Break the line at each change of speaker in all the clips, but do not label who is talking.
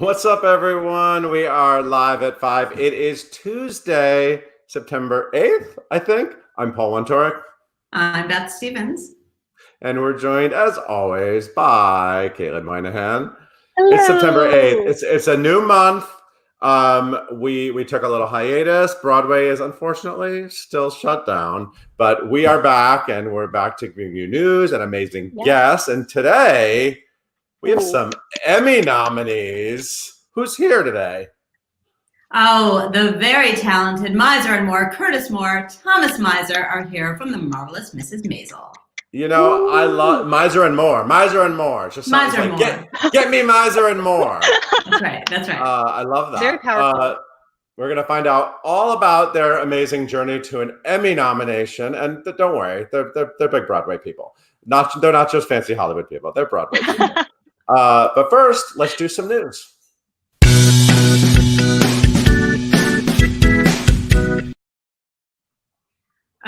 What's up, everyone? We are live at 5. It is Tuesday, September 8th, I think. I'm Paul Wontorek.
I'm Beth Stevens.
And we're joined, as always, by Caitlin Moynihan.
Hello.
It's September 8th. It's a new month. We took a little hiatus. Broadway is unfortunately still shut down, but we are back, and we're back to bring you news and amazing guests. And today we have some Emmy nominees. Who's here today?
Oh, the very talented Mizer and Moore, Curtis Moore, Thomas Mizer are here from the marvelous Mrs. Maisel.
You know, I love Mizer and Moore. Mizer and Moore. Just sounds
Mizer
like,
and Moore.
Get me Mizer and Moore.
That's right. That's right.
I love that.
Very powerful.
We're going to find out all about their amazing journey to an Emmy nomination. And don't worry, they're big Broadway people. They're not just fancy Hollywood people. They're Broadway people. But first, let's do some news.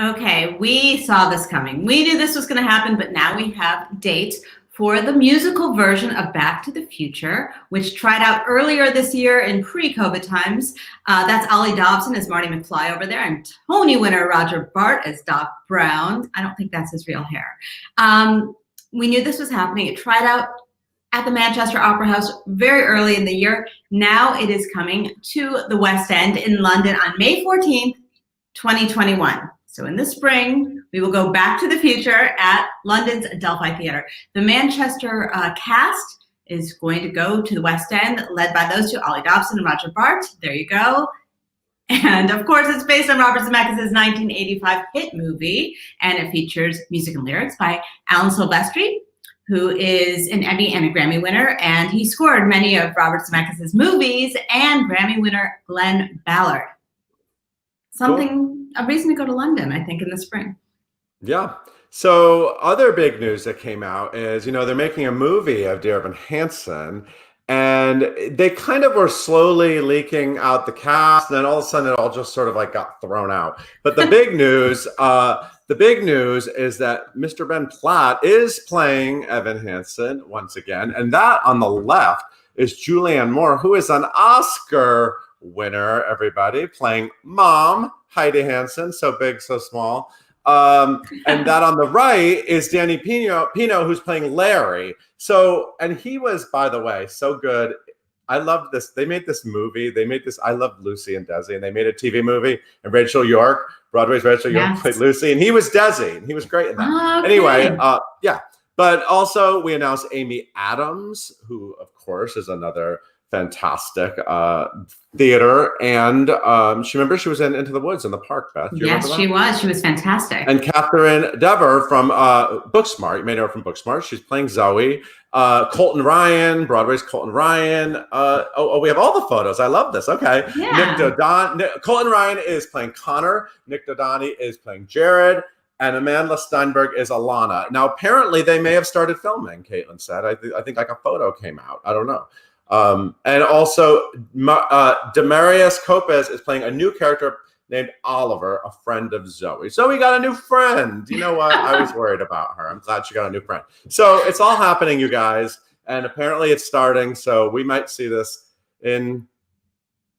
Okay, we saw this coming. We knew this was going to happen, but now we have dates for the musical version of Back to the Future, which tried out earlier this year in pre-COVID times. That's Ollie Dobson as Marty McFly over there, and Tony winner Roger Bart as Doc Brown. I don't think that's his real hair. We knew this was happening. It tried out at the Manchester Opera House very early in the year. Now it is coming to the West End in London on May 14th, 2021. So in the spring, we will go back to the future at London's Adelphi Theatre. The Manchester cast is going to go to the West End, led by those two, Ollie Dobson and Roger Bart. There you go. And of course, it's based on Robert Zemeckis' 1985 hit movie, and it features music and lyrics by Alan Silvestri, who is an Emmy and a Grammy winner, and he scored many of Robert Zemeckis' movies, and Grammy winner Glenn Ballard. A reason to go to London, I think, in the spring.
Yeah. So other big news that came out is, they're making a movie of Dear Evan Hansen, and they kind of were slowly leaking out the cast, and then all of a sudden it all just sort of like got thrown out. But the big news, is that Mr. Ben Platt is playing Evan Hansen once again, and that on the left is Julianne Moore, who is an Oscar winner, everybody, playing Mom, Heidi Hansen, so big, so small. And that on the right is Danny Pino, who's playing Larry. So, and he was, by the way, so good. I love this. They made this movie. I love Lucy and Desi, and they made a TV movie. And Rachel York, Broadway's Rachel York played Lucy, and he was Desi, and he was great in that.
Okay.
Anyway, yeah. But also we announced Amy Adams, who, of course, is another fantastic theater, and she was in Into the Woods in the Park, Beth.
Yes, she was. She was fantastic.
And Catherine Dever from Booksmart. You may know her from Booksmart. She's playing Zoe. Colton Ryan, Broadway's Colton Ryan. We have all the photos. I love this. Okay.
Yeah.
Colton Ryan is playing Connor. Nick Dodani is playing Jared. And Amanda Steinberg is Alana. Now, apparently, they may have started filming, Caitlin said. I think like a photo came out. I don't know. And also, Demarius Copez is playing a new character named Oliver, a friend of Zoe. So we got a new friend. You know what? I was worried about her. I'm glad she got a new friend. So it's all happening, you guys. And apparently it's starting. So we might see this in,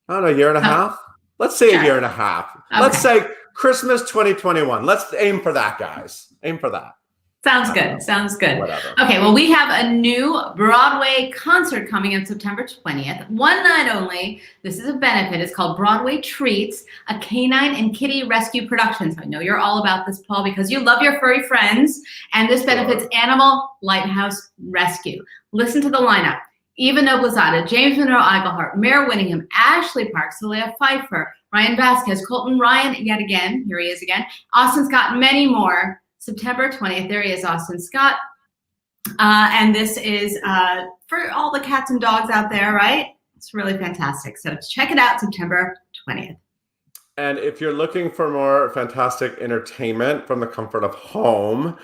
I don't know, a year and a half? Let's say a year and a half. Okay. Let's say Christmas 2021. Let's aim for that, guys. Aim for that.
Sounds good. Sounds good.
Whatever.
Okay, well, we have a new Broadway concert coming on September 20th. One night only. This is a benefit. It's called Broadway Treats, a canine and kitty rescue production. So I know you're all about this, Paul, because you love your furry friends. And this benefits Animal Lighthouse Rescue. Listen to the lineup. Eva Noblezada, James Monroe Iglehart, Mare Winningham, Ashley Parks, Celia Pfeiffer, Ryan Vasquez, Colton Ryan, yet again, here he is again, Austin Scott, many more. September 20th, there he is, Austin Scott. And this is for all the cats and dogs out there, right? It's really fantastic. So check it out, September 20th.
And if you're looking for more fantastic entertainment from the comfort of home,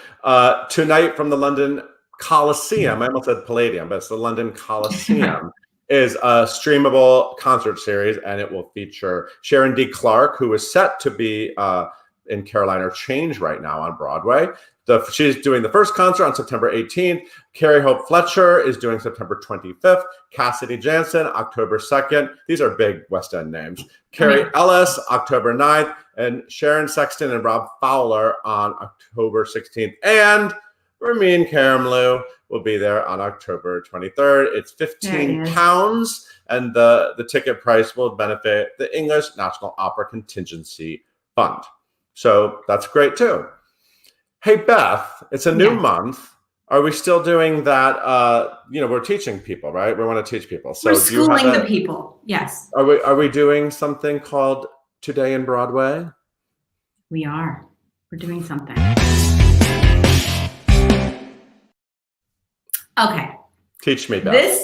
tonight from the London Coliseum, I almost said Palladium, but it's the London Coliseum, is a streamable concert series, and it will feature Sharon D. Clark, who is set to be in Caroline or Change right now on Broadway. she's doing the first concert on September 18th. Carrie Hope Fletcher is doing September 25th. Cassidy Jansen, October 2nd. These are big West End names. Carrie Ellis, October 9th. And Sharon Sexton and Rob Fowler on October 16th. And Ramin Karimloo will be there on October 23rd. It's £15, and the ticket price will benefit the English National Opera Contingency Fund. So that's great too. Hey, Beth, it's a new month. Are we still doing that? We're teaching people, right? We want to teach people. So
we're schooling the people. Yes.
Are we doing something called Today in Broadway?
We are. We're doing something. Okay.
Teach me, Beth.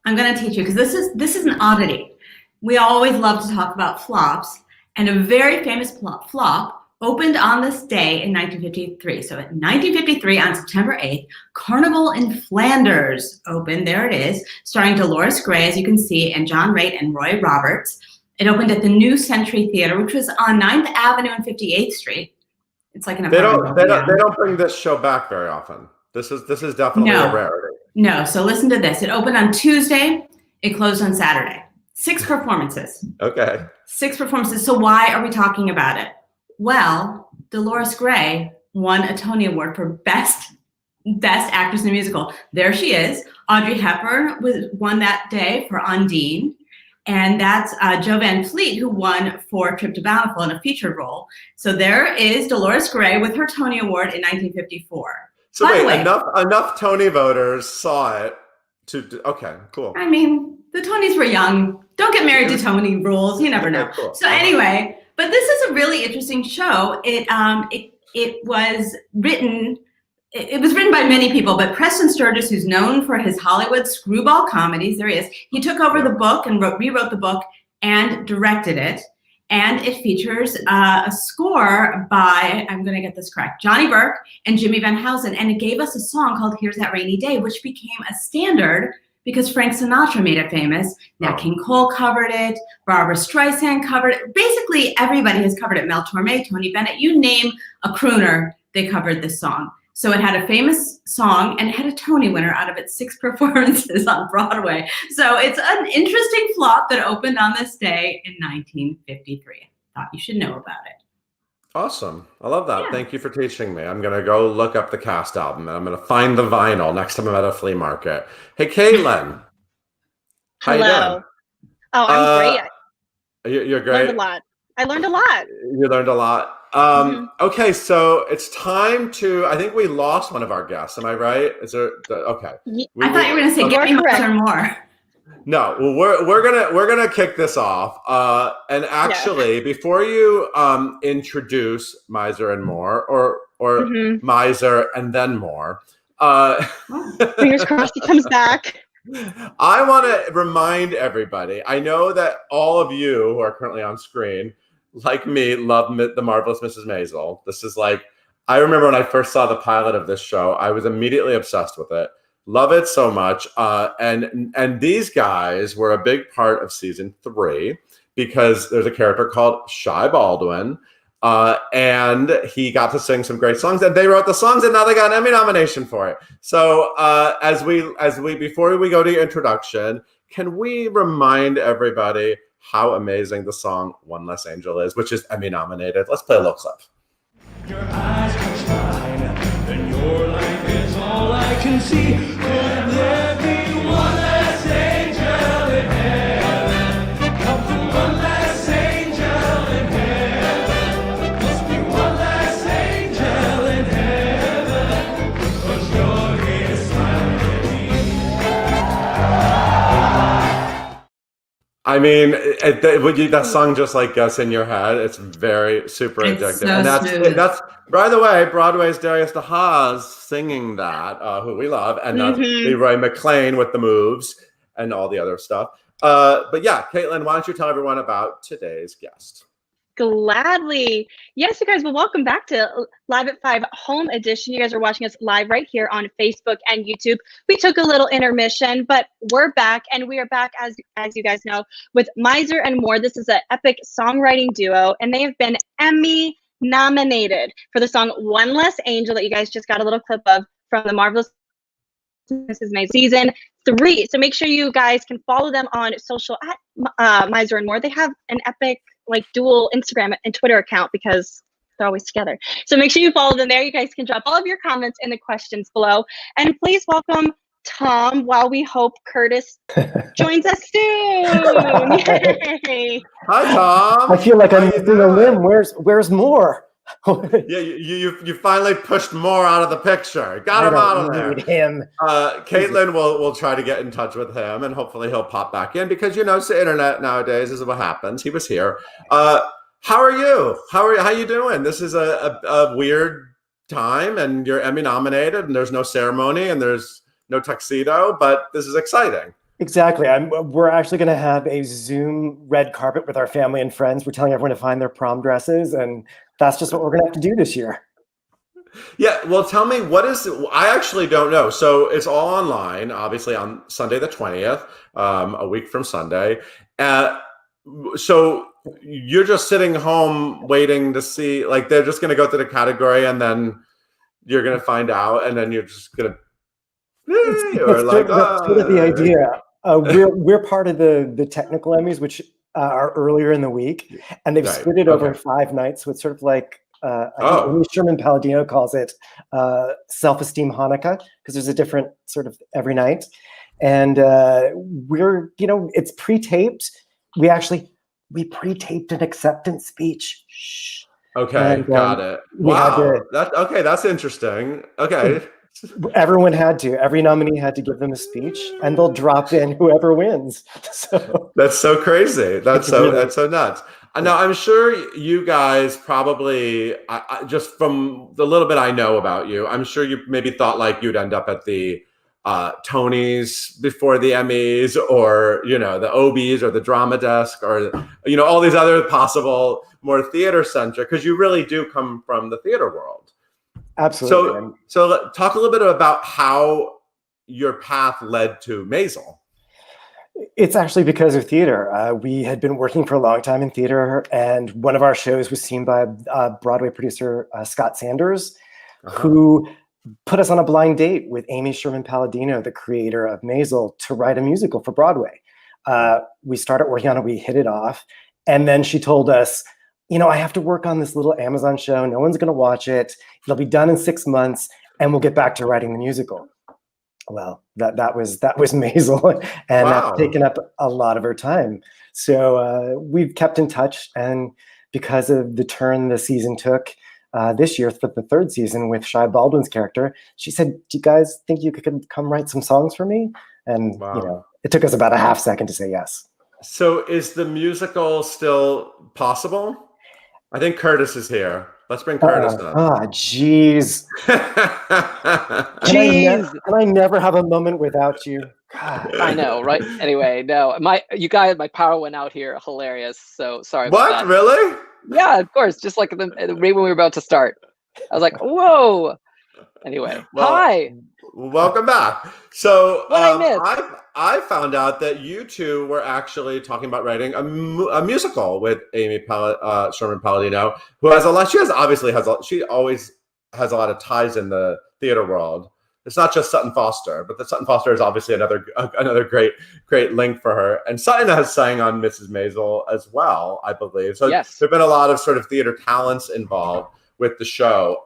I'm going to teach you because this is an oddity. We always love to talk about flops, and a very famous flop opened on this day in 1953. So in 1953, on September 8th, Carnival in Flanders opened. There it is, starring Dolores Gray, as you can see, and John Raitt and Roy Roberts. It opened at the New Century Theater, which was on 9th Avenue and 58th Street. It's like an apartment.
They don't bring this show back very often. This is definitely a rarity.
No, so listen to this. It opened on Tuesday. It closed on Saturday. 6 performances.
Okay.
6 performances. So why are we talking about it? Well, Dolores Gray won a Tony Award for Best Actress in a Musical. There she is. Audrey Hepburn won that day for Undine. And that's Jo Van Fleet, who won for Trip to Bountiful in a featured role. So there is Dolores Gray with her Tony Award in 1954.
So wait, enough Tony voters saw it okay, cool.
I mean, the Tonys were young. Don't get married to Tony rules. You never know.
Cool.
So anyway, but this is a really interesting show. It was written by many people, but Preston Sturges, who's known for his Hollywood screwball comedies, there he is. He took over the book and rewrote the book and directed it. And it features a score by, I'm going to get this correct, Johnny Burke and Jimmy Van Housen. And it gave us a song called Here's That Rainy Day, which became a standard because Frank Sinatra made it famous. Nat King Cole covered it. Barbara Streisand covered it. Basically, everybody has covered it. Mel Torme, Tony Bennett, you name a crooner, they covered this song. So it had a famous song and it had a Tony winner out of its 6 performances on Broadway. So it's an interesting flop that opened on this day in 1953. I thought you should know about it.
Awesome. I love that. Yeah. Thank you for teaching me. I'm going to go look up the cast album and I'm going to find the vinyl next time I'm at a flea market. Hey, Caitlin. How you doing?
Oh, I'm great.
You're great?
I learned a lot.
You learned a lot. Okay, so it's time to. I think we lost one of our guests. Am I right? Is there? Okay.
I thought you were going to say get me or more.
No, well, we're gonna kick this off. And actually, before you introduce Mizer and more, or Mizer and then more,
fingers crossed he comes back.
I want to remind everybody. I know that all of you who are currently on screen, like me, love The Marvelous Mrs. Maisel. This is like, I remember when I first saw the pilot of this show, I was immediately obsessed with it. Love it so much. And these guys were a big part of season 3 because there's a character called Shy Baldwin. And he got to sing some great songs, and they wrote the songs, and now they got an Emmy nomination for it. So as we before we go to your introduction, can we remind everybody how amazing the song One Less Angel is, which is Emmy nominated? Let's play a little clip. Your eyes catch mine, and your life is all I can see. Could there be one less angel in heaven? Come to one less angel in heaven. Must be one less angel in heaven. 'Cause you're here smiling at me. I mean, that song just like gets in your head. It's very super addictive.
So and
that's by the way, Broadway's Darius DeHaas singing that, who we love, and that's Leroy McLean with the moves and all the other stuff. But yeah, Caitlin, why don't you tell everyone about today's guest?
Gladly. Yes, you guys, well, welcome back to Live at 5 Home Edition. You guys are watching us live right here on Facebook and YouTube. We took a little intermission, but we're back, and we are back, as you guys know, with Mizer and More. This is an epic songwriting duo, and they have been Emmy Emmy-nominated for the song One Less Angel that you guys just got a little clip of from the Marvelous Mrs. Maisel season 3. So make sure you guys can follow them on social at Mizer and More. They have an epic like dual Instagram and Twitter account because they're always together. So make sure you follow them there. You guys can drop all of your comments in the questions below. And please welcome Tom while we hope Curtis joins us soon. Yay!
Hi, Tom.
I feel like
How
I'm
you
missing a
doing?
limb. Where's more?
Yeah, you finally pushed more out of the picture. Got
I
him out of
don't
there.
need him.
Caitlin will try to get in touch with him, and hopefully he'll pop back in because it's the internet nowadays. This is what happens. He was here. How are you? How you doing? This is a weird time, and you're Emmy nominated, and there's no ceremony, and there's no tuxedo, but this is exciting.
Exactly. We're actually going to have a Zoom red carpet with our family and friends. We're telling everyone to find their prom dresses, and that's just what we're going to have to do this year.
Yeah, well, tell me, I actually don't know. So it's all online, obviously on Sunday the 20th, a week from Sunday. So you're just sitting home waiting to see, like they're just going to go through the category and then you're going to find out and then you're just going to,
That's sort of the idea. We're part of the technical Emmys, which are earlier in the week, and they've split it over 5 nights. So it's sort of like I think Amy Sherman Palladino calls it self-esteem Hanukkah, because there's a different sort of every night, and it's pre-taped. We pre-taped an acceptance speech. Shh.
Okay,
and,
got it. Wow, that's interesting. Okay.
Everyone had to. Every nominee had to give them a speech, and they'll drop in whoever wins. So
that's so crazy. That's so nuts. Now, I'm sure you guys probably, just from the little bit I know about you, I'm sure you maybe thought like you'd end up at the Tonys before the Emmys, or the Obies or the Drama Desk, or all these other possible more theater centric, because you really do come from the theater world.
Absolutely.
So talk a little bit about how your path led to Maisel.
It's actually because of theater. We had been working for a long time in theater, and one of our shows was seen by Broadway producer Scott Sanders, who put us on a blind date with Amy Sherman Palladino, the creator of Maisel, to write a musical for Broadway. We started working on it. We hit it off. And then she told us, I have to work on this little Amazon show. No one's going to watch it. It'll be done in 6 months, and we'll get back to writing the musical. Well, that was Maisel, and that's taken up a lot of her time. So we've kept in touch, and because of the turn the season took this year, for the 3rd season with Shai Baldwin's character, she said, "Do you guys think you could come write some songs for me?" And it took us about a half second to say yes. So
is the musical still possible? I think Curtis is here. Let's bring Curtis up.
Jeez. Can I never have a moment without you? God.
I know, right? Anyway, no, my power went out here. Hilarious. So sorry about that.
What? Really?
Yeah, of course. Just like right when we were about to start, I was like, "Whoa!" Anyway, hi.
Welcome back. So
I
I found out that you two were actually talking about writing a musical with Amy Sherman Palladino, who has a lot. She always has a lot of ties in the theater world. It's not just Sutton Foster, but Sutton Foster is obviously another great link for her. And Sutton has sang on Mrs. Maisel as well, I believe. So there've been a lot of sort of theater talents involved with the show.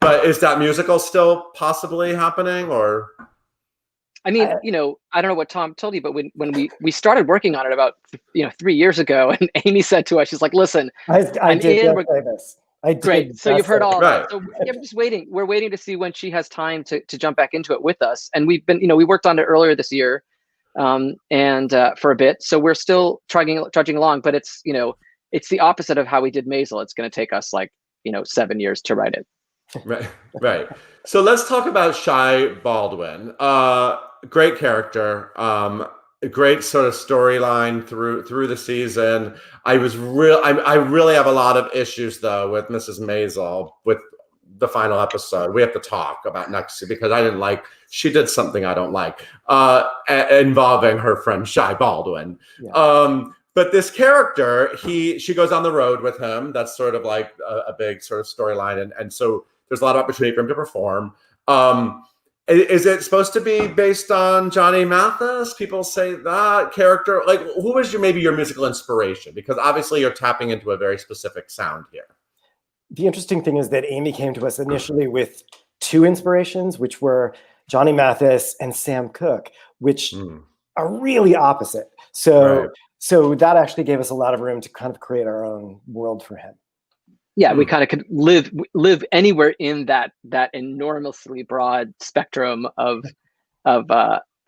But is that musical still possibly happening, or?
I mean, I don't know what Tom told you, but when we started working on it about 3 years ago, and Amy said to us, she's like, "Listen,
I did say this.
Great. So you've heard all that. So we're just waiting. We're waiting to see when she has time to jump back into it with us. And we've been, we worked on it earlier this year, and for a bit. So we're still trudging along. But it's it's the opposite of how we did Maisel. It's going to take us 7 years to write it.
Right. So let's talk about Shai Baldwin. Great character. A great sort of storyline through the season. I really have a lot of issues though with Mrs. Maisel with the final episode. We have to talk about next year because she did something I don't like involving her friend Shai Baldwin. Yeah. But this character, she goes on the road with him. That's sort of like a big sort of storyline, and so there's a lot of opportunity for him to perform. Is it supposed to be based on Johnny Mathis? People say that character. Like, who was maybe your musical inspiration? Because obviously you're tapping into a very specific sound here.
The interesting thing is that Amy came to us initially with two inspirations, which were Johnny Mathis and Sam Cooke, which are really opposite. So that actually gave us a lot of room to kind of create our own world for him.
Yeah, we kind of could live anywhere in that enormously broad spectrum of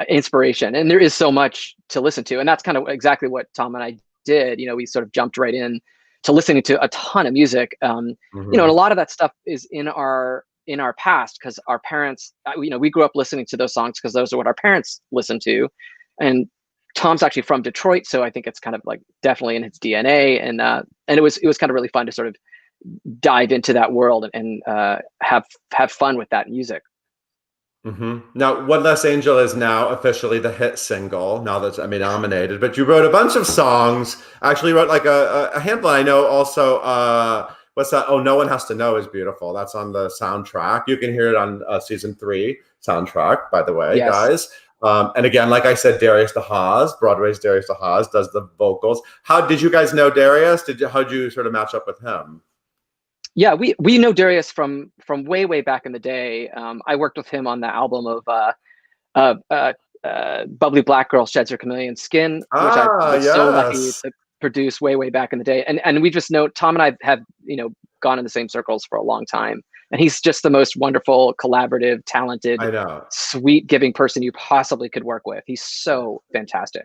inspiration, and there is so much to listen to, and that's kind of exactly what Tom and I did. You know, we sort of jumped right in to listening to a ton of music. You know, and a lot of that stuff is in our past because our parents, you know, we grew up listening to those songs because those are what our parents listened to, and Tom's actually from Detroit, so I think it's kind of like definitely in his DNA, and it was kind of really fun to sort of dive into that world and have fun with that music.
Now, One Less Angel is now officially the hit single, now that's Emmy-nominated, but you wrote a bunch of songs. I actually wrote like a handful. I know also, what's that? Oh, No One Has to Know is beautiful. That's on the soundtrack. You can hear it on season 3 soundtrack, by the way, guys. And again, like I said, Darius DeHaas, Broadway's Darius DeHaas, does the vocals. How did you guys know Darius? How'd you sort of match up with him?
Yeah, we know Darius from way back in the day. I worked with him on the album of Bubbly Black Girl Sheds Her Chameleon Skin, which I was so lucky to produce way back in the day. And we just know Tom and I have, you know, gone in the same circles for a long time. And he's just the most wonderful, collaborative, talented, sweet, giving person you possibly could work with. He's so fantastic.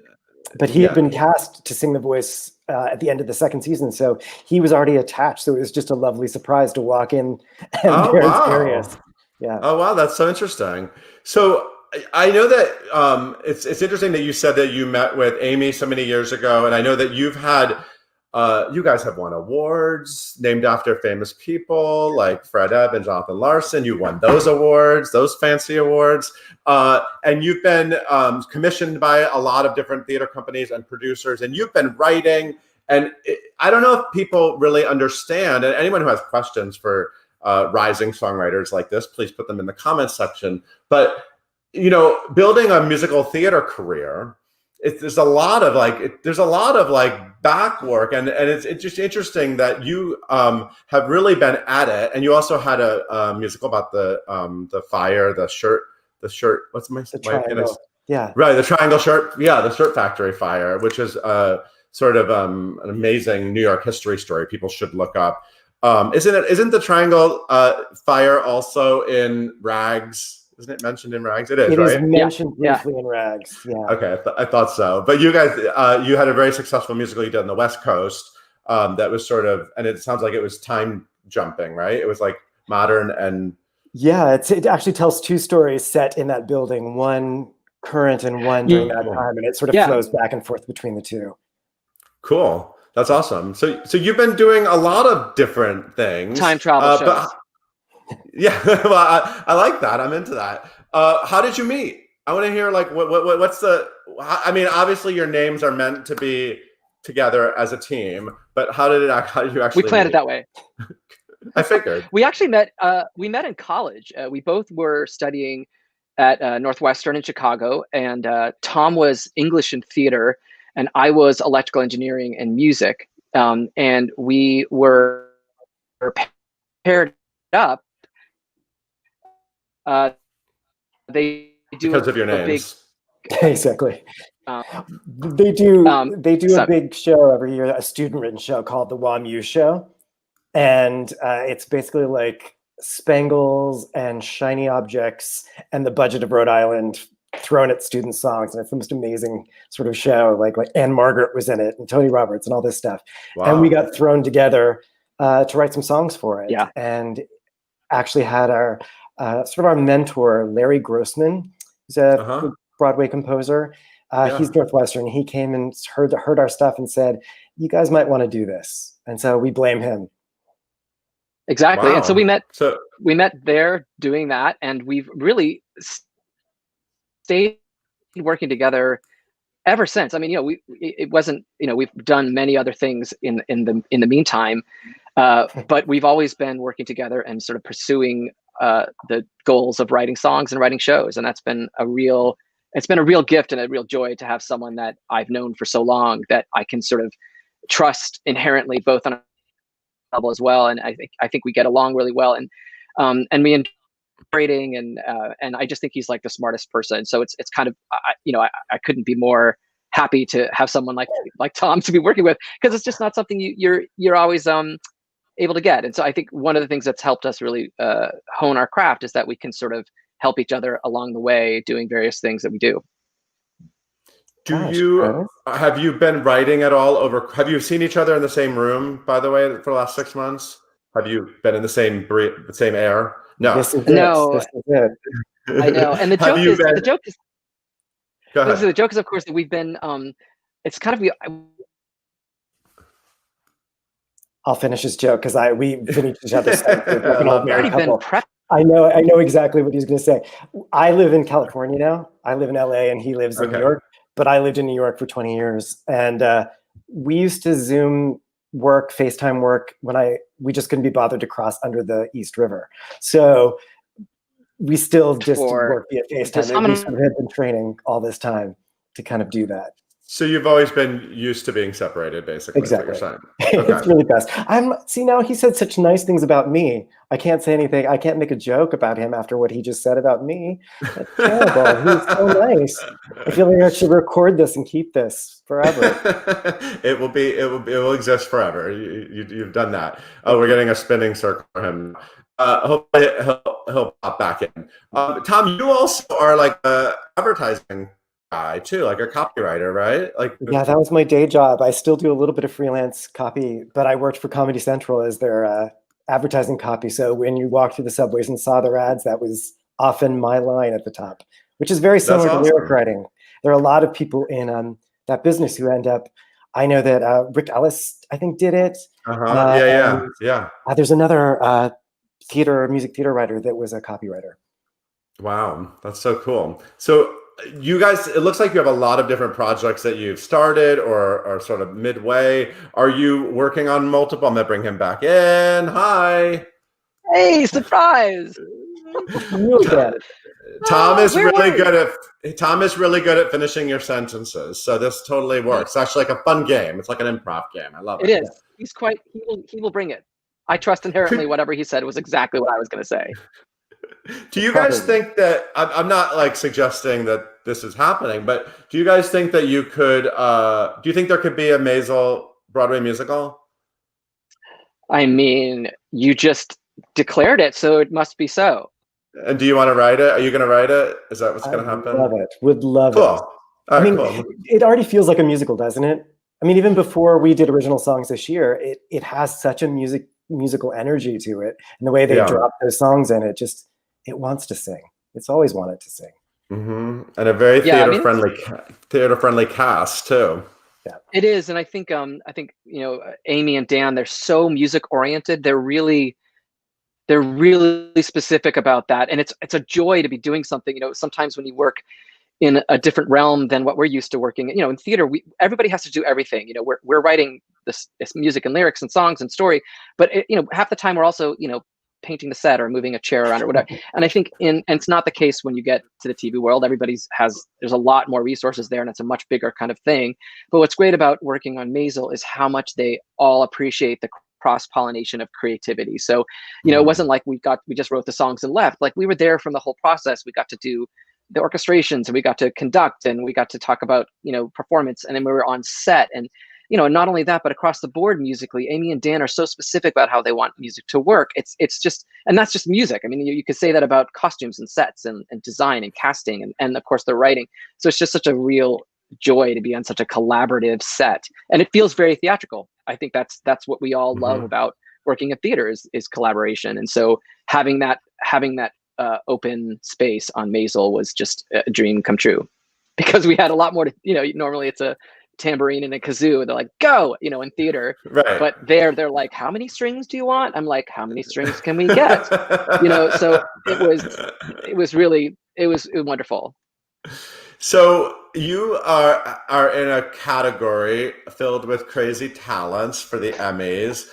But he had been cast to sing the voice at the end of the second season, so he was already attached. So it was just a lovely surprise to walk in and Darius. Yeah.
Oh wow, that's so interesting. So I know that it's interesting that you said that you met with Amy so many years ago, and I know that you've had you guys have won awards named after famous people like Fred Ebb and Jonathan Larson. You won those awards, those fancy awards. And you've been commissioned by a lot of different theater companies and producers, and you've been writing. And I don't know if people really understand, and anyone who has questions for rising songwriters like this, please put them in the comments section. But, you know, building a musical theater career, there's a lot of back work, and it's just interesting that you have really been at it, and you also had a musical about the fire, the shirt. What's my
triangle?
The triangle shirt. Yeah, the shirt factory fire, which is sort of an amazing New York history story. People should look up. Isn't the triangle fire also in Rags? Isn't it mentioned in Rags? It is, right?
It is mentioned briefly in Rags. Yeah.
Okay, I thought so. But you guys, you had a very successful musical you did on the West Coast. That was sort of, and it sounds like it was time jumping, right? It was like modern and.
Yeah, it actually tells two stories set in that building, one current and one during that time, and it sort of flows back and forth between the two.
Cool, that's awesome. So you've been doing a lot of different things.
Time travel shows.
Yeah, well, I like that. I'm into that. How did you meet? I want to hear like what's the. I mean, obviously your names are meant to be together as a team, but how did you actually?
We planned it that way.
I figured.
We actually met. We met in college. We both were studying at Northwestern in Chicago, and Tom was English and theater, and I was electrical engineering and music. And we were paired up. They do
because of your names.
Exactly. They do a big show every year, a student-written show called the WAMU Show, and it's basically like spangles and shiny objects and the budget of Rhode Island thrown at student songs, and it's the most amazing sort of show. Like Anne Margaret was in it, and Tony Roberts, and all this stuff. Wow. And we got thrown together to write some songs for it.
Yeah.
And actually had our sort of our mentor, Larry Grossman, who's a Broadway composer. He's Northwestern. He came and heard our stuff and said, "You guys might want to do this." And so we blame him.
Exactly. Wow. And so we met there doing that, and we've really stayed working together ever since. I mean, it wasn't, we've done many other things in the meantime, but we've always been working together and sort of pursuing the goals of writing songs and writing shows, and it's been a real gift and a real joy to have someone that I've known for so long that I can sort of trust inherently, both on a level as well. And I think we get along really well, and we enjoy writing, and I just think he's like the smartest person. So it's kind of, I couldn't be more happy to have someone like Tom to be working with, because it's just not something you're always able to get. And so I think one of the things that's helped us really hone our craft is that we can sort of help each other along the way doing various things that we do.
Have you been writing at all have you seen each other in the same room, by the way, for the last 6 months? Have you been in the same air? No.
No. I know. And the joke is, the joke is, of course, that we've been, it's kind of,
I'll finish his joke because we finish each other's stuff. I know exactly what he's going to say. I live in California now. I live in LA and he lives in New York, but I lived in New York for 20 years. And we used to Zoom work, FaceTime work when we just couldn't be bothered to cross under the East River. So we still just work via FaceTime. We sort of had been training all this time to kind of do that.
So you've always been used to being separated, basically.
Exactly.
Is what you're saying.
It's really best. See, now he said such nice things about me. I can't say anything. I can't make a joke about him after what he just said about me. That's terrible. He's so nice. I feel like I should record this and keep this forever.
It will exist forever. You've done that. Oh, we're getting a spinning circle for him. Hopefully he'll pop back in. Tom, you also are like a advertising guy too, like a copywriter, right?
Yeah, that was my day job. I still do a little bit of freelance copy, but I worked for Comedy Central as their advertising copy. So when you walked through the subways and saw their ads, that was often my line at the top, which is very similar to lyric writing. There are a lot of people in that business who end up. I know that Rick Ellis, I think, did it.
Yeah.
There's another music theater writer that was a copywriter.
Wow, that's so cool. So you guys, it looks like you have a lot of different projects that you've started or are sort of midway. Are you working on multiple? I'm gonna bring him back in. Hi.
Hey, surprise.
Really good.
Tom is really good at finishing your sentences. So this totally works. It's actually like a fun game. It's like an improv game. I love it.
It is. He will bring it. I trust inherently whatever he said was exactly what I was going to say.
Do you guys think that, I'm not like suggesting that this is happening, but do you guys think that you could, do you think there could be a Maisel Broadway musical?
I mean, you just declared it, so it must be so.
And do you want to write it? Are you going to write it? Is that what's going to happen?
Love it. Would love it.
I mean, cool.
It already feels like a musical, doesn't it? I mean, even before we did original songs this year, it has such a musical energy to it, and the way they drop those songs in, it wants to sing. It's always wanted to sing.
Mm-hmm. And a very theater-friendly cast too.
Yeah, it is, and I think Amy and Dan, they're so music-oriented. They're really specific about that, and it's a joy to be doing something. Sometimes when you work in a different realm than what we're used to working, in theater, everybody has to do everything. We're writing this music and lyrics and songs and story, but half the time we're also painting the set or moving a chair around or whatever. And I think and it's not the case when you get to the TV world. There's a lot more resources there, and it's a much bigger kind of thing. But what's great about working on Maisel is how much they all appreciate the cross-pollination of creativity. So, it wasn't like we just wrote the songs and left. Like, we were there from the whole process. We got to do the orchestrations, and we got to conduct, and we got to talk about, performance, and then we were on set. And not only that, but across the board musically, Amy and Dan are so specific about how they want music to work. It's just, and that's just music. I mean, you could say that about costumes and sets and design and casting and of course the writing. So it's just such a real joy to be on such a collaborative set, and it feels very theatrical. I think that's what we all love about working at theater is collaboration. And so having that open space on Maisel was just a dream come true, because we had a lot more to, normally it's a tambourine and a kazoo, and they're like, go, in theater,
right?
But they're like, how many strings do you want? I'm like, how many strings can we get? So it was wonderful.
So you are in a category filled with crazy talents for the Emmys.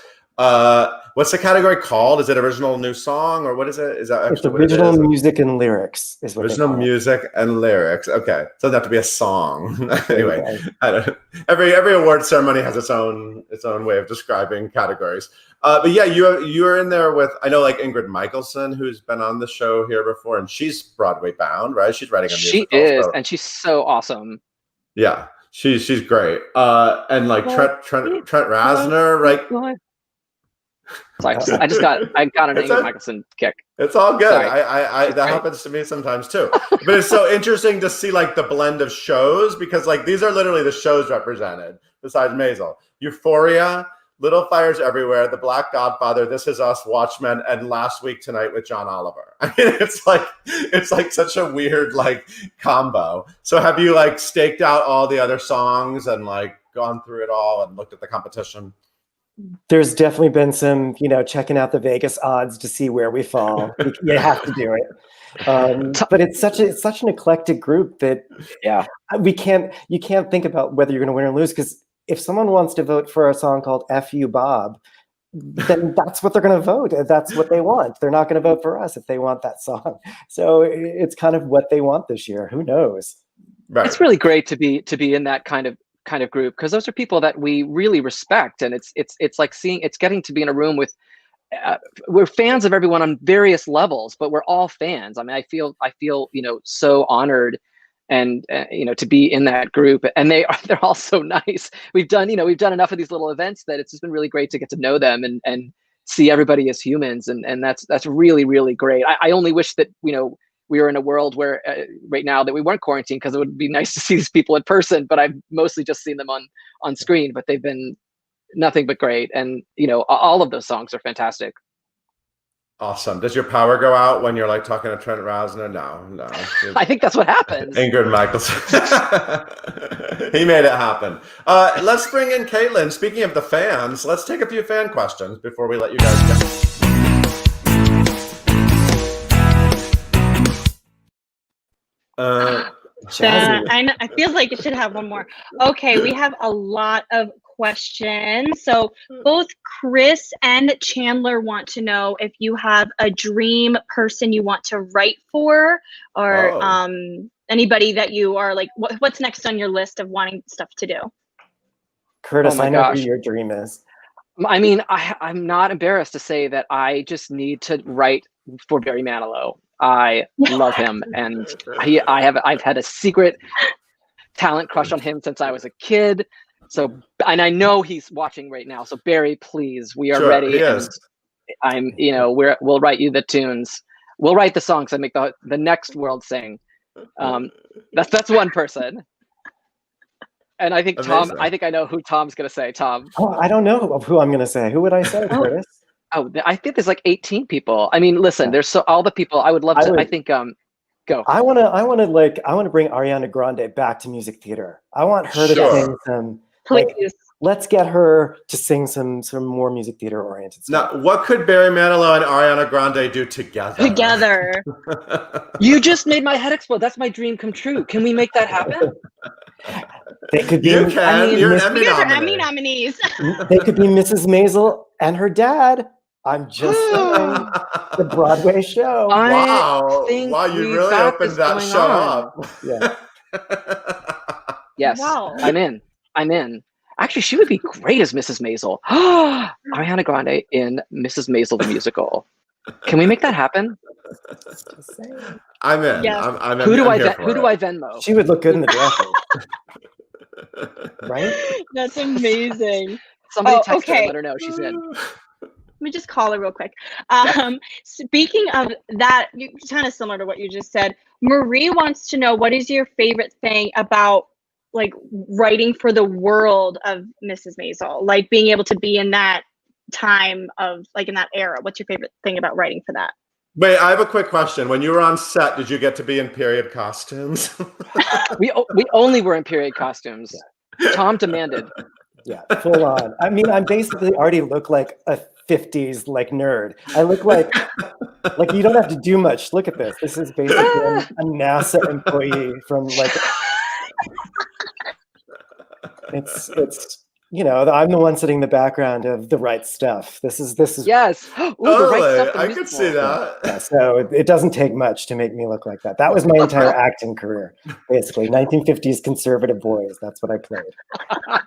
What's the category called? Is it original new song, or what is it? Is that actually
It's original music and lyrics is what
original
they call
music and lyrics? Okay, so it doesn't have to be a song. Anyway,
Okay.
I don't, every award ceremony has its own way of describing categories. But yeah, you are in there with, I know, like Ingrid Michaelson, who's been on the show here before, and she's Broadway bound, right? She's writing a musical.
She is,
so.
and she's so awesome.
Yeah, she's great. And like Trent Reznor, right?
Sorry, I got an Ingrid Michaelson kick.
It's all good.
Sorry.
I that happens to me sometimes too. But it's so interesting to see like the blend of shows, because like these are literally the shows represented besides Maisel. Euphoria, Little Fires Everywhere, The Black Godfather, This Is Us, Watchmen, and Last Week Tonight with John Oliver. I mean, it's like such a weird like combo. So have you like staked out all the other songs and like gone through it all and looked at the competition?
There's definitely been some, checking out the Vegas odds to see where we fall. You have to do it. But it's such an eclectic group that you can't think about whether you're going to win or lose, because if someone wants to vote for a song called F You Bob, then that's what they're going to vote. That's what they want. They're not going to vote for us if they want that song. So it's kind of what they want this year. Who knows?
Right. It's really great to be in that kind of group, because those are people that we really respect, and it's like getting to be in a room with we're fans of everyone on various levels, but we're all fans. I mean, I feel so honored and to be in that group, and they're all so nice. We've done enough of these little events that it's just been really great to get to know them and see everybody as humans, and that's really, really great. I only wish that we were in a world where right now that we weren't quarantined, because it would be nice to see these people in person, but I've mostly just seen them on screen, but they've been nothing but great. And, all of those songs are fantastic.
Awesome. Does your power go out when you're like talking to Trent Reznor? No.
I think that's what happens.
Ingrid Michaelson. He made it happen. Let's bring in Caitlin. Speaking of the fans, let's take a few fan questions before we let you guys go.
I feel like it should have one more. Okay, we have a lot of questions. So both Chris and Chandler want to know if you have a dream person you want to write for, or anybody that you are like, what's next on your list of wanting stuff to do?
Curtis, I know who your dream is.
I mean, I'm not embarrassed to say that I just need to write for Barry Manilow. I love him, and I've had a secret talent crush on him since I was a kid. So, and I know he's watching right now. So Barry, please, we are ready. And we'll write you the tunes. We'll write the songs that make the next world sing. That's one person. And I think Tom, I think I know who Tom's going to say. Tom.
Oh, I don't know who I'm going to say. Who would I say, Curtis?
Oh, I think there's like 18 people. I mean, listen, there's all the people I would love to. I think go.
I want to bring Ariana Grande back to music theater. I want her to sing some.
Please.
Let's get her to sing some more music theater oriented stuff.
Now, what could Barry Manilow and Ariana Grande do together?
You just made my head explode. That's my dream come true. Can we make that happen?
They could be.
You can. You're an
Emmy nominees.
They could be Mrs. Maisel and her dad. I'm just saying, the Broadway show.
Wow! You really opened that show up.
Yeah.
Yes. Wow. I'm in. Actually, she would be great as Mrs. Maisel. Ariana Grande in Mrs. Maisel the musical. Can we make that happen?
I'm in.
Yes.
I'm
who do I Venmo?
She would look good in the dress. Right?
That's amazing.
Somebody text her and let her know she's in.
Let me just call her real quick. Speaking of that, kind of similar to what you just said, Marie wants to know, what is your favorite thing about like writing for the world of Mrs. Maisel, like being able to be in that time of like in that era? What's your favorite thing about writing for that?
Wait, I have a quick question. When you were on set, did you get to be in period costumes?
we only were in period costumes. Yeah. Tom demanded.
Yeah, full on. I mean, I basically already look like a 50s like nerd. I look like you don't have to do much. Look at this. This is basically a NASA employee from like. It's I'm the one sitting in the background of The Right Stuff. This is
yes. Ooh,
totally.
The Right Stuff.
I could see that.
yeah, so it doesn't take much to make me look like that. That was my entire acting career, basically. 1950s conservative boys. That's what I played.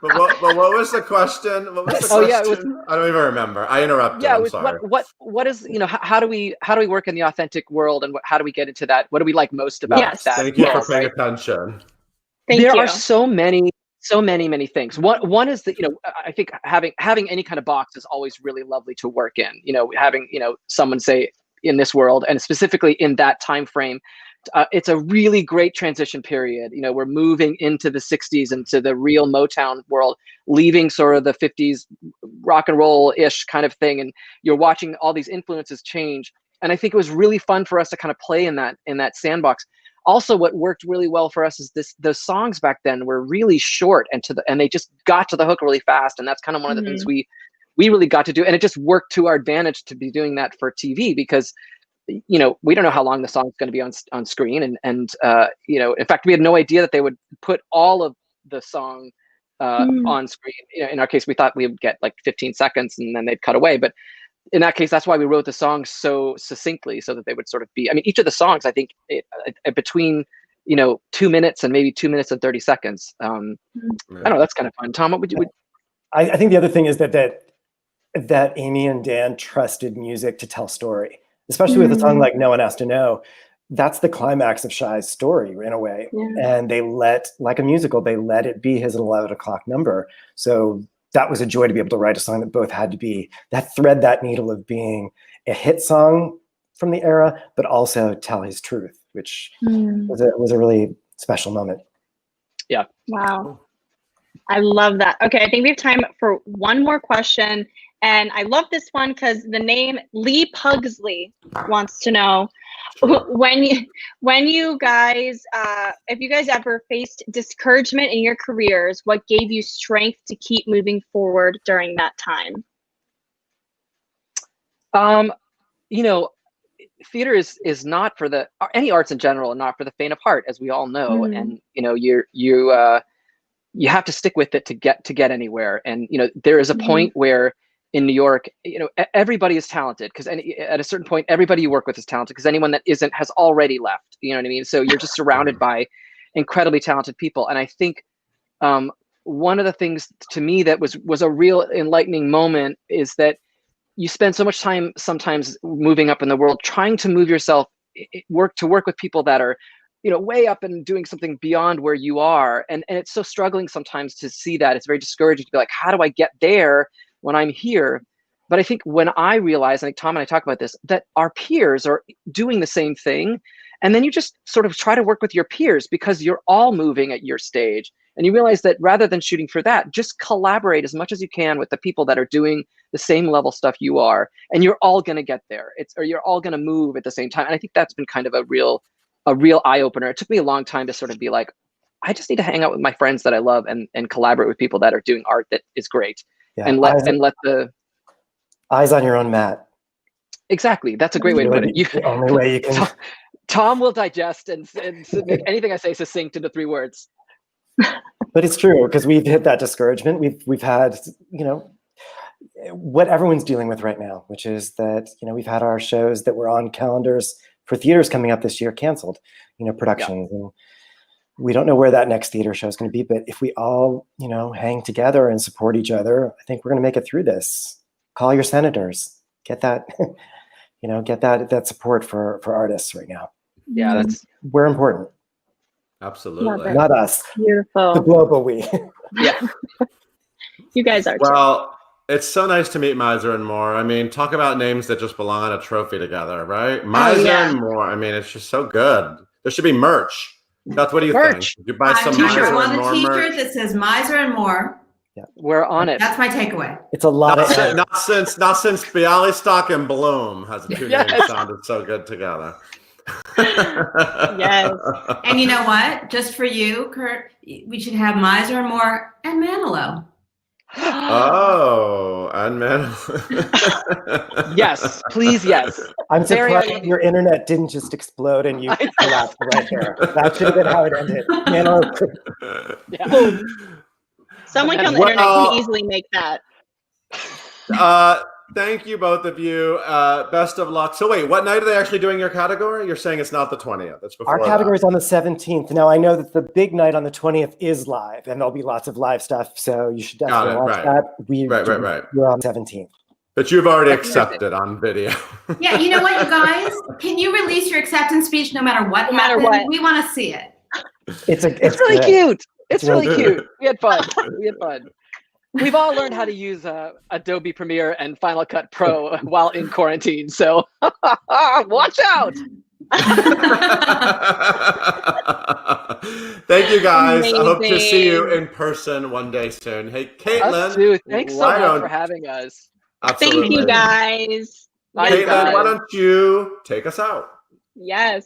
But what was the question? What was the question?
Yeah,
I don't even remember. I interrupted.
Yeah,
I'm sorry.
What is how do we work in the authentic world, and how do we get into that? What do we like most about
Yes.
that?
Thank you for
world,
paying
right?
attention.
There are so many things. One is that I think having any kind of box is always really lovely to work in. Having someone say in this world, and specifically in that time frame, it's a really great transition period. We're moving into the 60s, into the real Motown world, leaving sort of the 50s rock and roll-ish kind of thing, and you're watching all these influences change. And I think it was really fun for us to kind of play in that sandbox. Also, what worked really well for us is the songs back then were really short and they just got to the hook really fast. And that's kind of one of the things we really got to do. And it just worked to our advantage to be doing that for TV, because we don't know how long the song's going to be on screen. And in fact, we had no idea that they would put all of the song on screen. In our case, we thought we would get like 15 seconds and then they'd cut away. But in that case, that's why we wrote the songs so succinctly, so that they would sort of be, each of the songs, I think between, 2 minutes and maybe 2 minutes and 30 seconds. I don't know, that's kind of fun. Tom, what would you?
I think the other thing is that Amy and Dan trusted music to tell story, especially with a song like No One Has to Know. That's the climax of Shy's story in a way. Yeah. And like a musical, they let it be his 11 o'clock number. So that was a joy to be able to write a song that both had to be that thread, that needle of being a hit song from the era, but also tell his truth, which was a really special moment.
Yeah.
Wow. I love that. Okay, I think we have time for one more question. And I love this one because the name Lee Pugsley wants to know, when you guys, if you guys ever faced discouragement in your careers, what gave you strength to keep moving forward during that time?
Theater is not for any arts in general, and not for the faint of heart, as we all know. And you have to stick with it to get anywhere. And there is a point where in New York, everybody is talented, because at a certain point, everybody you work with is talented, because anyone that isn't has already left. You know what I mean? So you're just surrounded by incredibly talented people. And I think one of the things to me that was a real enlightening moment is that you spend so much time sometimes moving up in the world, trying to move yourself, work with people that are way up and doing something beyond where you are. And it's so struggling sometimes to see that. It's very discouraging to be like, how do I get there when I'm here? But I think when I realize, I think Tom and I talk about this, that our peers are doing the same thing. And then you just sort of try to work with your peers, because you're all moving at your stage. And you realize that rather than shooting for that, just collaborate as much as you can with the people that are doing the same level stuff you are. And you're all going to get there. Or you're all going to move at the same time. And I think that's been kind of a real eye opener. It took me a long time to sort of be like, I just need to hang out with my friends that I love and collaborate with people that are doing art that is great. Yeah, and let the
eyes on your own mat.
Exactly. That's a great way to put it.
The only way you can.
Tom will digest and make anything I say succinct into 3 words.
But it's true, because we've hit that discouragement. We've had, what everyone's dealing with right now, which is that, we've had our shows that were on calendars for theaters coming up this year canceled, productions. Yeah. And we don't know where that next theater show is going to be, but if we all, hang together and support each other, I think we're going to make it through this. Call your senators, get that, get that support for artists right now.
Yeah,
we're important.
Absolutely.
Not us.
Beautiful.
The global we.
Yeah.
You guys are.
Well, it's so nice to meet Mizer and Moore. I mean, talk about names that just belong on a trophy together, right? Mizer and Moore. I mean, it's just so good. There should be merch. That's what do you think? You buy some
t-shirt.
Mizer
I
and Moore
want a
merch.
t-shirt that says Mizer and Moore.
Yeah,
we're on it.
That's my takeaway.
It's a lot
not since Bialystok and Bloom has the 2 names sounded so good together.
Yes.
And you know what? Just for you, Kurt, we should have Mizer and Moore and Manilow.
Oh, and man.
Yes, please, yes.
I'm
Very
surprised
unusual.
your internet didn't just explode and you collapsed right here. That should have been how it ended.
Yeah.
Boom. Someone on the internet
Well,
can easily make that.
Thank you, both of you. Best of luck. So wait, what night are they actually doing your category? You're saying it's not the 20th. It's before
Our category is on the 17th. Now, I know that the big night on the 20th is live, and there'll be lots of live stuff, so you should definitely watch that. We're on the 17th.
But you've already accepted on video.
Yeah, you know what, you guys? Can you release your acceptance speech no matter what happens? We want to see it.
It's
really cute. It's really
good.
cute. We had fun. We've all learned how to use Adobe Premiere and Final Cut Pro while in quarantine, so watch out.
Thank you, guys.
Amazing.
I hope to see you in person one day soon. Hey, Caitlin.
Us too. Thanks so much for having us.
Absolutely.
Thank you, guys.
Caitlin, why don't you take us out?
Yes.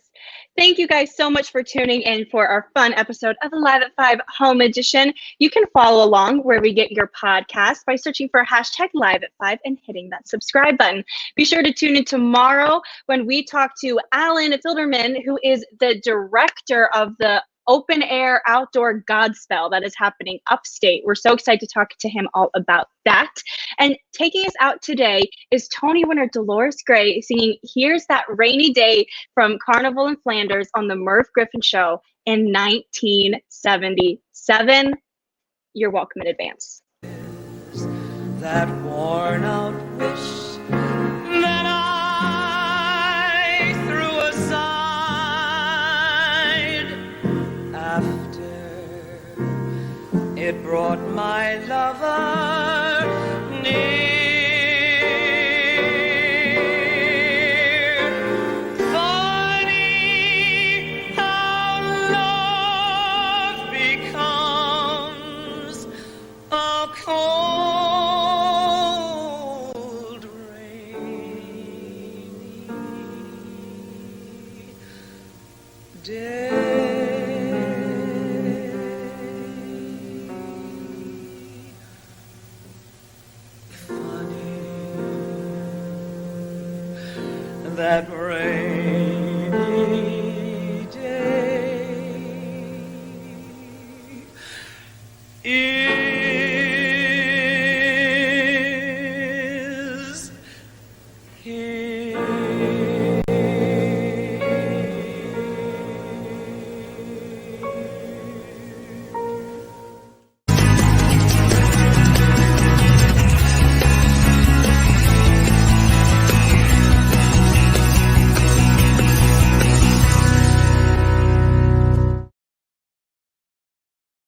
Thank you guys so much for tuning in for our fun episode of Live at 5 Home Edition. You can follow along where we get your podcast by searching for hashtag Live at 5 and hitting that subscribe button. Be sure to tune in tomorrow when we talk to Alan Filderman, who is the director of the open air outdoor Godspell that is happening upstate. We're so excited to talk to him all about that. And taking us out today is Tony winner Dolores Gray singing Here's That Rainy Day from Carnival in Flanders on the Merv Griffin Show in 1977. You're welcome in advance.
That worn out wish that I threw aside after it brought my lover near. Funny how love becomes a cold rainy day. Funny that rain